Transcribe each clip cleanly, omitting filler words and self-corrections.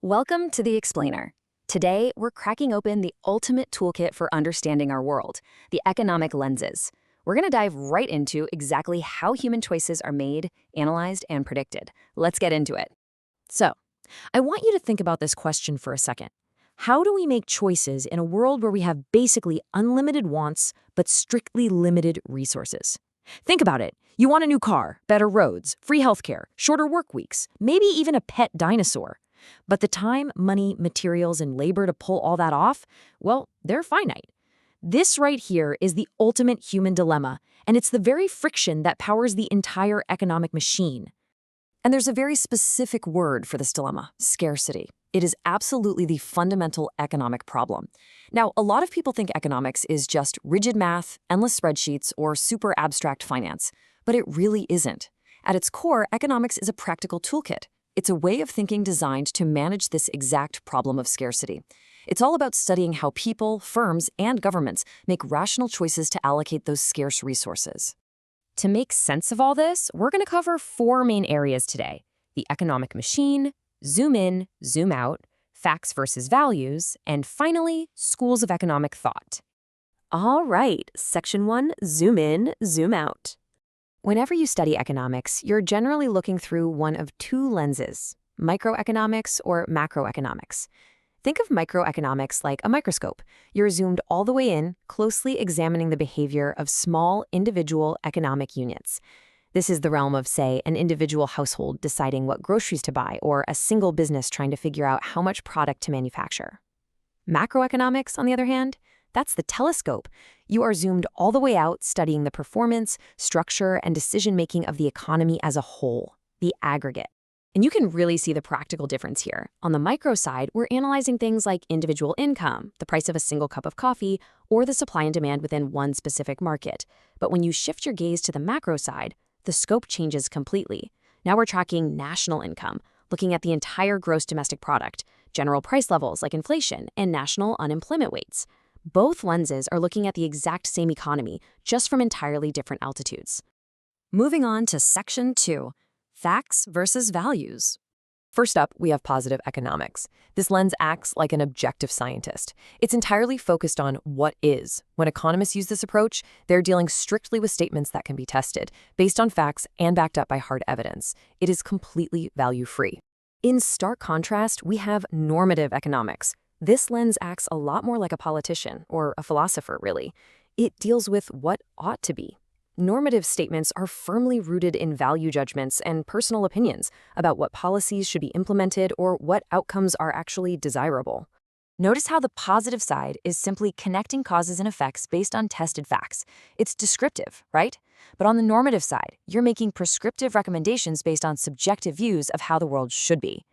Welcome to The Explainer. Today, we're cracking open the ultimate toolkit for understanding our world, the economic lenses. We're going to dive right into exactly how human choices are made, analyzed, and predicted. Let's get into it. So, I want you to think about this question for a second. How do we make choices in a world where we have basically unlimited wants, but strictly limited resources? Think about it. You want a new car, better roads, free healthcare, shorter work weeks, maybe even a pet dinosaur. But the time, money, materials, and labor to pull all that off, well, they're finite. This right here is the ultimate human dilemma, and it's the very friction that powers the entire economic machine. And there's a very specific word for this dilemma: scarcity. It is absolutely the fundamental economic problem. Now, a lot of people think economics is just rigid math, endless spreadsheets, or super abstract finance, but it really isn't. At its core, economics is a practical toolkit. It's a way of thinking designed to manage this exact problem of scarcity. It's all about studying how people, firms, and governments make rational choices to allocate those scarce resources. To make sense of all this, we're going to cover four main areas today: the economic machine, zoom in, zoom out, facts versus values, and finally, schools of economic thought. All right, Section 1, zoom in, zoom out. Whenever you study economics, you're generally looking through one of two lenses: microeconomics or macroeconomics. Think of microeconomics like a microscope. You're zoomed all the way in, closely examining the behavior of small, individual economic units. This is the realm of, say, an individual household deciding what groceries to buy, or a single business trying to figure out how much product to manufacture. Macroeconomics, on the other hand, that's the telescope. You are zoomed all the way out, studying the performance, structure, and decision-making of the economy as a whole, the aggregate. And you can really see the practical difference here. On the micro side, we're analyzing things like individual income, the price of a single cup of coffee, or the supply and demand within one specific market. But when you shift your gaze to the macro side, the scope changes completely. Now we're tracking national income, looking at the entire gross domestic product, general price levels like inflation, and national unemployment rates. Both lenses are looking at the exact same economy, just from entirely different altitudes. Moving on to Section 2, facts versus values. First up, we have positive economics. This lens acts like an objective scientist. It's entirely focused on what is. When economists use this approach, they're dealing strictly with statements that can be tested, based on facts and backed up by hard evidence. It is completely value-free. In stark contrast, we have normative economics. This lens acts a lot more like a politician, or a philosopher, really. It deals with what ought to be. Normative statements are firmly rooted in value judgments and personal opinions about what policies should be implemented or what outcomes are actually desirable. Notice how the positive side is simply connecting causes and effects based on tested facts. It's descriptive, right? But on the normative side, you're making prescriptive recommendations based on subjective views of how the world should be.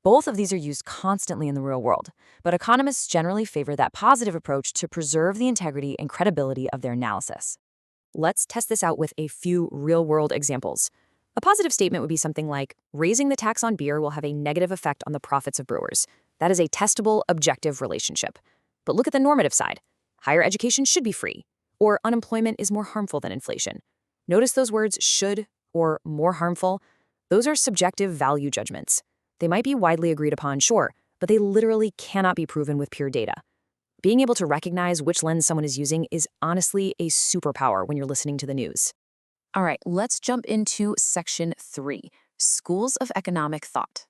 Both of these are used constantly in the real world, but economists generally favor that positive approach to preserve the integrity and credibility of their analysis. Let's test this out with a few real-world examples. A positive statement would be something like, raising the tax on beer will have a negative effect on the profits of brewers. That is a testable, objective relationship. But look at the normative side. Higher education should be free, or unemployment is more harmful than inflation. Notice those words should or more harmful. Those are subjective value judgments. They might be widely agreed upon, sure, but they literally cannot be proven with pure data. Being able to recognize which lens someone is using is honestly a superpower when you're listening to the news. All right, let's jump into Section 3, schools of economic thought.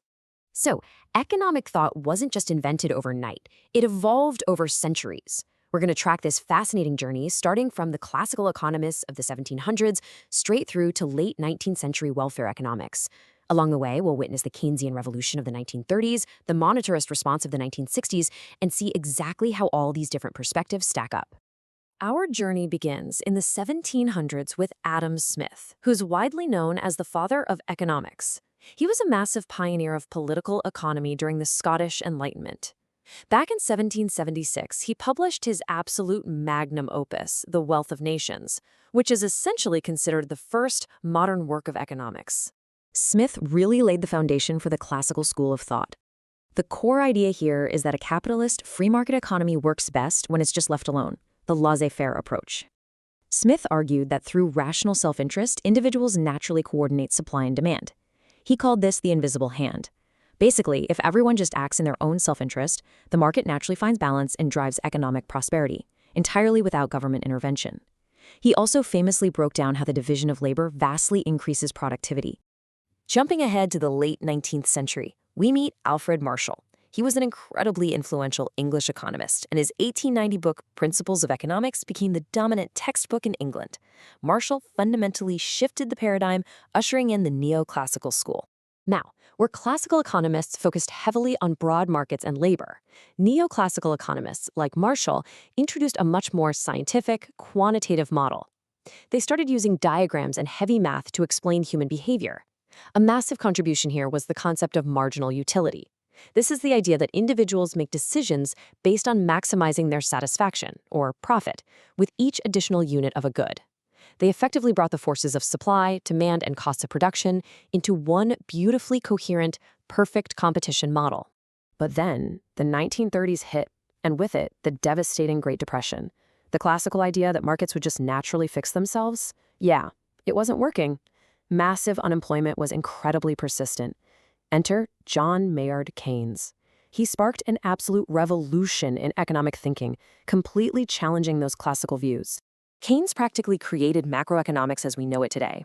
So, economic thought wasn't just invented overnight. It evolved over centuries. We're going to track this fascinating journey starting from the classical economists of the 1700s straight through to late 19th century welfare economics. Along the way, we'll witness the Keynesian revolution of the 1930s, the monetarist response of the 1960s, and see exactly how all these different perspectives stack up. Our journey begins in the 1700s with Adam Smith, who's widely known as the father of economics. He was a massive pioneer of political economy during the Scottish Enlightenment. Back in 1776, he published his absolute magnum opus, The Wealth of Nations, which is essentially considered the first modern work of economics. Smith really laid the foundation for the classical school of thought. The core idea here is that a capitalist, free market economy works best when it's just left alone, the laissez-faire approach. Smith argued that through rational self-interest, individuals naturally coordinate supply and demand. He called this the invisible hand. Basically, if everyone just acts in their own self-interest, the market naturally finds balance and drives economic prosperity, entirely without government intervention. He also famously broke down how the division of labor vastly increases productivity. Jumping ahead to the late 19th century, we meet Alfred Marshall. He was an incredibly influential English economist, and his 1890 book, Principles of Economics, became the dominant textbook in England. Marshall fundamentally shifted the paradigm, ushering in the neoclassical school. Now, where classical economists focused heavily on broad markets and labor, neoclassical economists, like Marshall, introduced a much more scientific, quantitative model. They started using diagrams and heavy math to explain human behavior. A massive contribution here was the concept of marginal utility. This is the idea that individuals make decisions based on maximizing their satisfaction, or profit, with each additional unit of a good. They effectively brought the forces of supply, demand, and cost of production into one beautifully coherent, perfect competition model. But then, the 1930s hit, and with it, the devastating Great Depression. The classical idea that markets would just naturally fix themselves? Yeah, it wasn't working. Massive unemployment was incredibly persistent. Enter John Maynard Keynes. He sparked an absolute revolution in economic thinking, completely challenging those classical views. Keynes practically created macroeconomics as we know it today.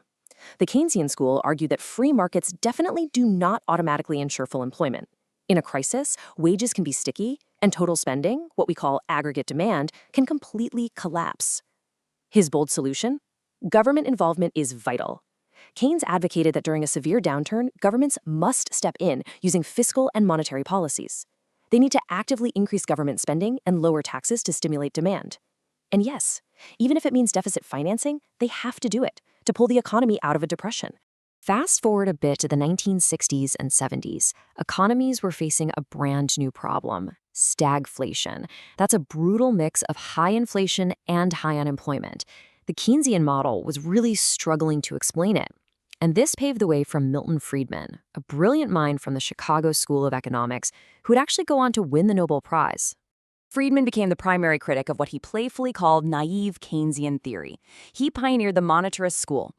The Keynesian school argued that free markets definitely do not automatically ensure full employment. In a crisis, wages can be sticky, and total spending, what we call aggregate demand, can completely collapse. His bold solution? Government involvement is vital. Keynes advocated that during a severe downturn, governments must step in using fiscal and monetary policies. They need to actively increase government spending and lower taxes to stimulate demand. And yes, even if it means deficit financing, they have to do it to pull the economy out of a depression. Fast forward a bit to the 1960s and 70s, economies were facing a brand new problem: stagflation. That's a brutal mix of high inflation and high unemployment. The Keynesian model was really struggling to explain it. And this paved the way for Milton Friedman, a brilliant mind from the Chicago School of Economics, who would actually go on to win the Nobel Prize. Friedman became the primary critic of what he playfully called naive Keynesian theory. He pioneered the monetarist school.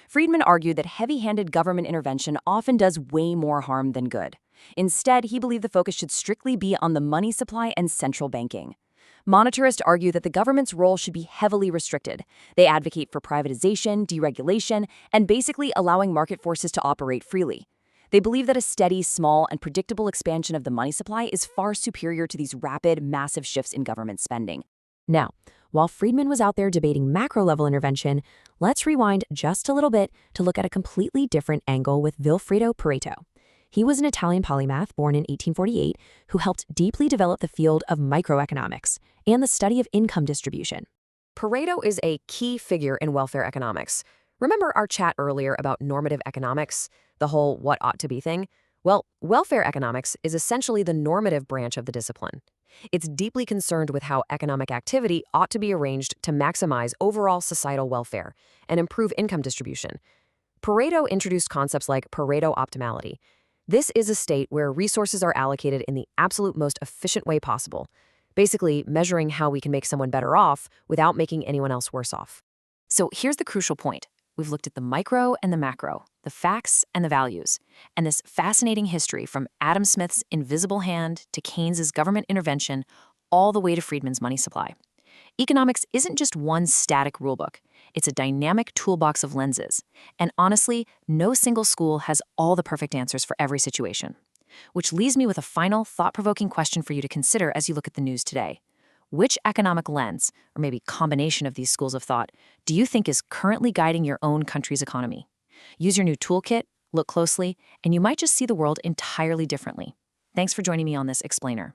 Friedman argued that heavy-handed government intervention often does way more harm than good. Instead, he believed the focus should strictly be on the money supply and central banking. Monetarists argue that the government's role should be heavily restricted. They advocate for privatization, deregulation, and basically allowing market forces to operate freely. They believe that a steady, small, and predictable expansion of the money supply is far superior to these rapid, massive shifts in government spending. Now, while Friedman was out there debating macro-level intervention, let's rewind just a little bit to look at a completely different angle with Vilfredo Pareto. He was an Italian polymath born in 1848 who helped deeply develop the field of microeconomics and the study of income distribution. Pareto is a key figure in welfare economics. Remember our chat earlier about normative economics, the whole what ought to be thing? Well, welfare economics is essentially the normative branch of the discipline. It's deeply concerned with how economic activity ought to be arranged to maximize overall societal welfare and improve income distribution. Pareto introduced concepts like Pareto optimality. This is a state where resources are allocated in the absolute most efficient way possible, basically measuring how we can make someone better off without making anyone else worse off. So here's the crucial point. We've looked at the micro and the macro, the facts and the values, and this fascinating history from Adam Smith's invisible hand to Keynes's government intervention, all the way to Friedman's money supply. Economics isn't just one static rulebook. It's a dynamic toolbox of lenses. And honestly, no single school has all the perfect answers for every situation. Which leaves me with a final, thought-provoking question for you to consider as you look at the news today. Which economic lens, or maybe combination of these schools of thought, do you think is currently guiding your own country's economy? Use your new toolkit, look closely, and you might just see the world entirely differently. Thanks for joining me on this explainer.